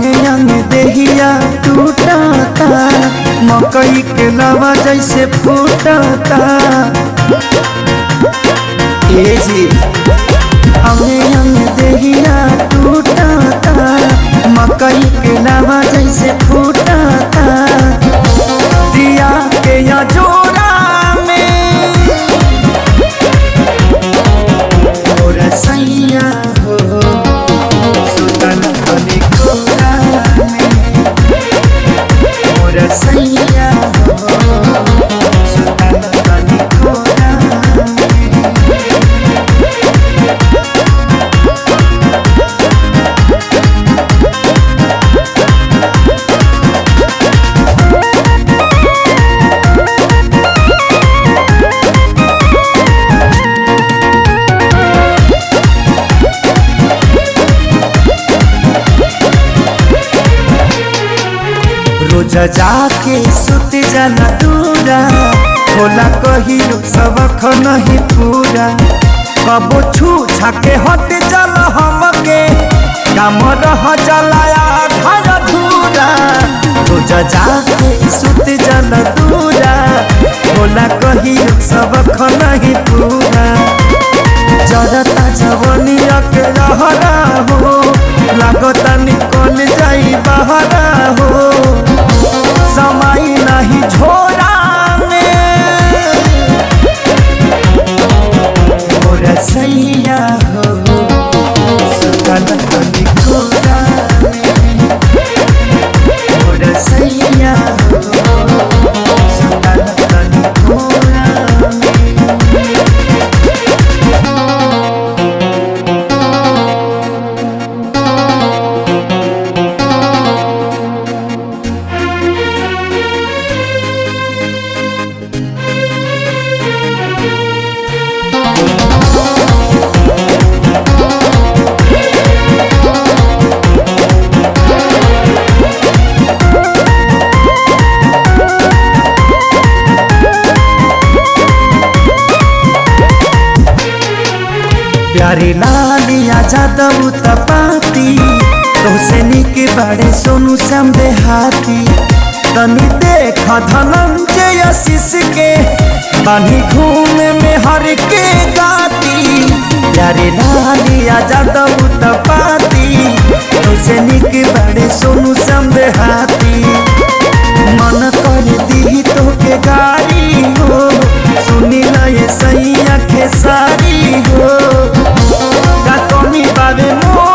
अंगे अंगे देहिया टूटता, मकई के लवा जैसे फूटता। ए जी अंगे अंगे देहिया टूटता, मकई के लवा जैसे फूटता। दिया के या जोड़ा में और सैया हो सुतन बनी कोरा में, और सैया हो सुतन बनी कोरा में। रोज जाके सुत जाना दूरा, होला कहियो सबक नहीं पूरा। कबो छू छाके हट चल हमके, काम रह जलाया घर धूरा। रोज जाके सुत जाना दूरा, होला कहियो सबक नहीं पूरा। जरता जवनिया के रहरा हो, लागता निकल जाई बहरा हो। समाई नहीं झोरा में और सैया हो सुतन बनी कोरा में, और सैया हो सुतन बनी कोरा में। प्यारी लालिया जादव तपाती, तोसे निक बड़े सोनू श्याम देहाती। तनी देख धनंजय आशीष के, बानी घूमे में हर के गाती। प्यारी लालिया जादव तपाती, तोसे निक बड़े सोनू श्याम देहाती। मन कर दी तो के गाड़ी हो, सुनी लये सैया खेसारी हो। का कमी बाबे मो